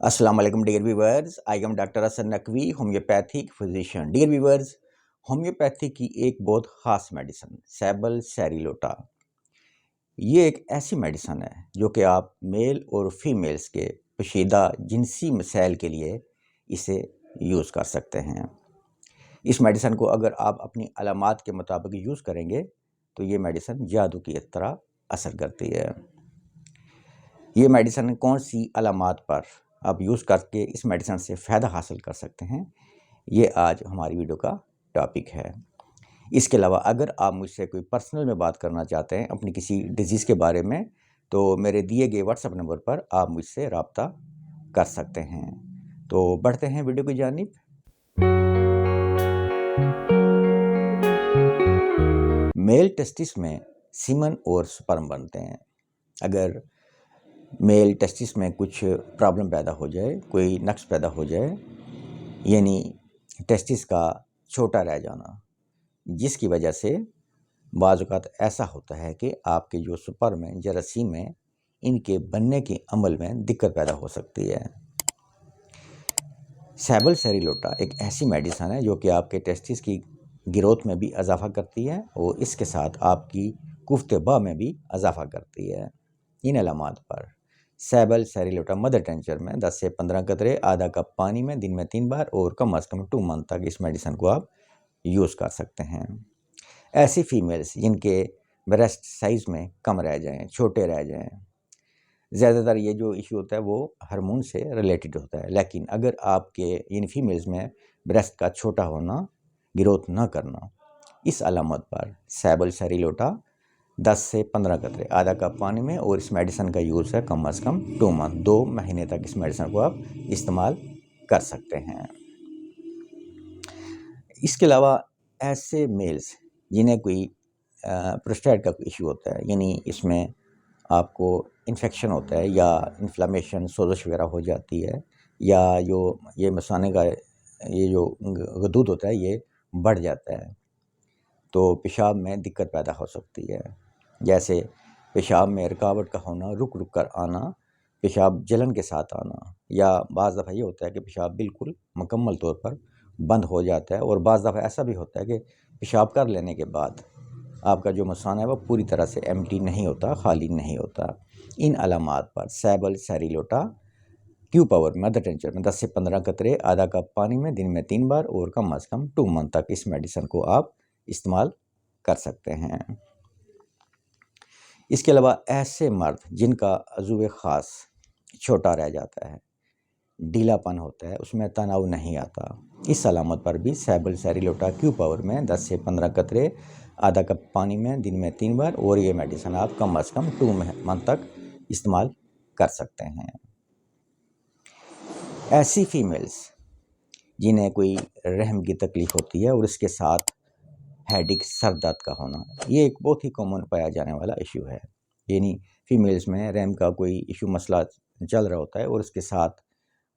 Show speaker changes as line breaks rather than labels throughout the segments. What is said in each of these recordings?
अस्सलाम वालेकुम dear viewers, I am doctor Hasan Naqvi, homeopathic physician. Dear viewers, homeopathy की एक बहुत ख़ास मेडिसन सैबल सेरिलोटा, ये एक ऐसी मेडिसन है जो कि आप मेल और फीमेल्स के पेचीदा जिनसी मसाइल के लिए इसे यूज़ कर सकते हैं। इस मेडिसन को अगर आप अपनी अलामात के मुताबिक यूज़ करेंगे तो ये मेडिसन जादू की तरह असर करती है। ये मेडिसन कौन सी अलामात पर आप यूज़ करके इस मेडिसन से फ़ायदा हासिल कर सकते हैं, ये आज हमारी वीडियो का टॉपिक है। इसके अलावा अगर आप मुझसे कोई पर्सनल में बात करना चाहते हैं अपनी किसी डिजीज़ के बारे में, तो मेरे दिए गए व्हाट्सएप नंबर पर आप मुझसे रब्ता कर सकते हैं। तो बढ़ते हैं वीडियो की जानिब। मेल टेस्टिस में सीमन और स्पर्म बनते हैं। अगर मेल टेस्टिस में कुछ प्रॉब्लम पैदा हो जाए, कोई नक्स पैदा हो जाए, यानी टेस्टिस का छोटा रह जाना, जिसकी वजह से बाज़ औक़ात ऐसा होता है कि आपके जो स्पर्म हैं, जरासीम हैं, इनके बनने के अमल में दिक्कत पैदा हो सकती है। सैबल सेरिलोटा एक ऐसी मेडिसन है जो कि आपके टेस्टिस की ग्रोथ में भी इजाफ़ा करती है और इसके साथ आपकी कुफ्ते-बा में भी इजाफ़ा करती है। इन अलामात पर सैबल सेरिलोटा मदर टेंचर में 10 से 15 कतरे आधा कप पानी में दिन में 3 बार और कम अज़ कम 2 मंथ तक इस मेडिसन को आप यूज़ कर सकते हैं। ऐसी फीमेल्स जिनके ब्रेस्ट साइज़ में कम रह जाएँ, छोटे रह जाएँ, ज़्यादातर ये जो इशू होता है वो हार्मोन से रिलेटेड होता है, लेकिन अगर आपके इन फीमेल्स में ब्रेस्ट का छोटा होना, ग्रोथ ना करना, इस अलामत पर सैबल सेरिलोटा 10 से 15 कतरे आधा कप पानी में और इस मेडिसन का यूज़ है कम अज़ कम 2 मंथ, 2 महीने तक इस मेडिसन को आप इस्तेमाल कर सकते हैं। इसके अलावा ऐसे मेल्स जिन्हें कोई प्रोस्टेट का कोई इशू होता है, यानी इसमें आपको इन्फेक्शन होता है या इन्फ्लेमेशन सोज़श वगैरह हो जाती है, या ये मसाने का ये जो गदूद होता है ये बढ़ जाता है, तो पेशाब में दिक्कत पैदा हो सकती है। जैसे पेशाब में रुकावट का होना, रुक रुक कर आना, पेशाब जलन के साथ आना, या बाज़ दफ़ा ये होता है कि पेशाब बिल्कुल मुकम्मल तौर पर बंद हो जाता है, और बाज़ दफ़ा ऐसा भी होता है कि पेशाब कर लेने के बाद आपका जो मसाना है वो पूरी तरह से एम्प्टी नहीं होता, खाली नहीं होता। इन अलामात पर सैबल सेरिलोटा क्यू पावर मदर टेंचर में 10 से 15 कतरे आधा कप पानी में दिन में 3 बार और कम अज़ कम 2 मंथ तक इस मेडिसन को आप इस्तेमाल कर सकते हैं। इसके अलावा ऐसे मर्द जिनका अज़ूवे ख़ास छोटा रह जाता है, ढीलापन होता है, उसमें तनाव नहीं आता, इस अलामत पर भी सैबल सेरिलोटा क्यू पावर में 10 से 15 कतरे आधा कप पानी में दिन में 3 बार और ये मेडिसन आप कम अज़ कम 2 मंथ तक इस्तेमाल कर सकते हैं। ऐसी फीमेल्स जिन्हें कोई रहम की तकलीफ़ होती है और इसके साथ हेडेक, सर दर्द का होना, ये एक बहुत ही कॉमन पाया जाने वाला इशू है। यानी फीमेल्स में रहम का कोई इशू मसला चल रहा होता है और इसके साथ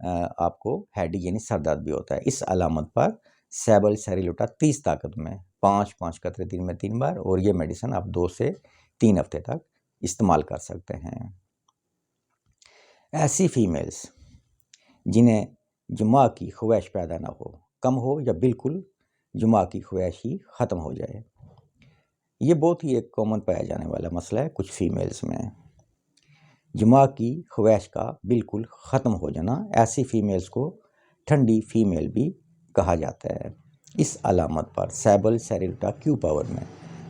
आपको हेडेक यानी सर दर्द भी होता है। इस अलामत पर सैबल सेरिलोटा 30 ताकत में 5-5 कतरे दिन में 3 बार और ये मेडिसन आप 2 से 3 हफ्ते तक इस्तेमाल कर सकते हैं। ऐसी फीमेल्स जिन्हें जुमा की ख्वाहिश पैदा ना हो, कम हो या बिल्कुल जुमा की ख्वाहिश ही ख़त्म हो जाए, ये बहुत ही एक कॉमन पाया जाने वाला मसला है कुछ फीमेल्स में। जुमा की ख्वाहिश का बिल्कुल ख़त्म हो जाना, ऐसी फीमेल्स को ठंडी फीमेल भी कहा जाता है। इस अलामत पर सैबल सेरिलोटा क्यू पावर में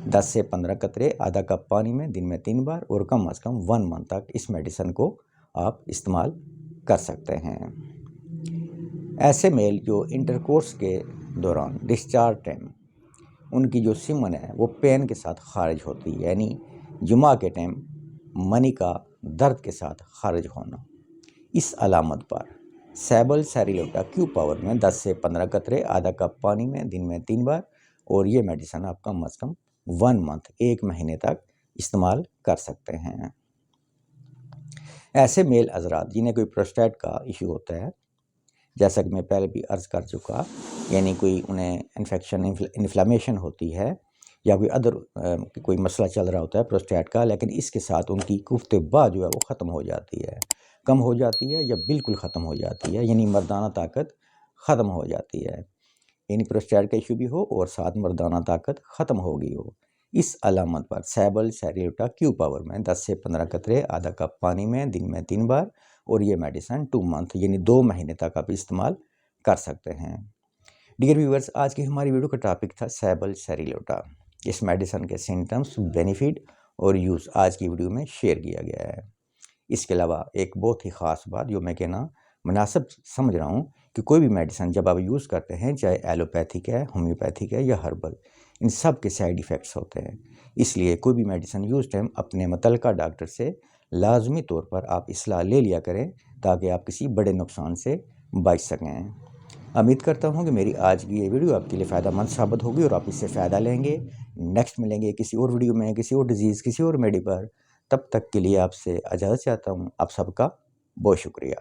10 से 15 कतरे आधा कप पानी में दिन में 3 बार और कम अज़ कम 1 मंथ तक इस मेडिसन को आप इस्तेमाल कर सकते हैं। ऐसे मेल जो इंटरकोर्स के दौरान डिस्चार्ज टाइम उनकी जो सीमन है वो पेन के साथ खारिज होती है, यानी जुमा के टाइम मनी का दर्द के साथ खारिज होना, इस अलामत पर सैबल सेरिलोटा क्यू पावर में 10 से 15 कतरे आधा कप पानी में दिन में 3 बार और ये मेडिसन आप कम अज़ कम 1 मंथ 1 महीने तक इस्तेमाल कर सकते हैं। ऐसे मेल हज़रात जिन्हें कोई प्रोस्टेट का इशू होता है, जैसा कि मैं पहले भी अर्ज़ कर चुका, यानी कोई उन्हें इन्फेक्शन इन्फ्लेमेशन होती है या कोई अदर कोई मसला चल रहा होता है प्रोस्टेट का, लेकिन इसके साथ उनकी कुफ्ते-बा जो है वो ख़त्म हो जाती है, کم ہو جاتی ہے یا بالکل ختم ہو جاتی ہے، یعنی مردانہ طاقت ختم ہو جاتی ہے، یعنی پروسٹیٹ کا ایشو بھی ہو اور ساتھ مردانہ طاقت ختم ہو گئی ہو۔ اس علامت پر سیبل سیریلوٹا کیو پاور میں 10 سے 15 قطرے آدھا کپ پانی میں دن میں 3 بار، اور یہ میڈیسن 2 منتھ یعنی 2 مہینے تک آپ استعمال کر سکتے ہیں۔ ڈیئر ویورز، آج کی ہماری ویڈیو کا ٹاپک تھا سیبل سیریلوٹا۔ اس میڈیسن کے سمٹمز، بینیفٹ اور یوز آج کی ویڈیو میں شیئر کیا گیا ہے۔ اس کے علاوہ ایک بہت ہی خاص بات جو میں کہنا مناسب سمجھ رہا ہوں کہ کوئی بھی میڈیسن جب آپ یوز کرتے ہیں، چاہے ایلوپیتھک ہے، ہومیوپیتھک ہے یا ہربل، ان سب کے سائیڈ ایفیکٹس ہوتے ہیں۔ اس لیے کوئی بھی میڈیسن یوز ٹائم اپنے متعلقہ ڈاکٹر سے لازمی طور پر آپ اصلاح لے لیا کریں تاکہ آپ کسی بڑے نقصان سے بچ سکیں۔ امید کرتا ہوں کہ میری آج کی یہ ویڈیو آپ کے لیے فائدہ مند ثابت ہوگی اور آپ اس سے فائدہ لیں گے۔ نیکسٹ ملیں گے کسی اور ویڈیو میں، کسی اور ڈیزیز، کسی اور میڈی پر۔ تب تک کے لیے آپ سے اجازت چاہتا ہوں۔ آپ سب کا بہت شکریہ۔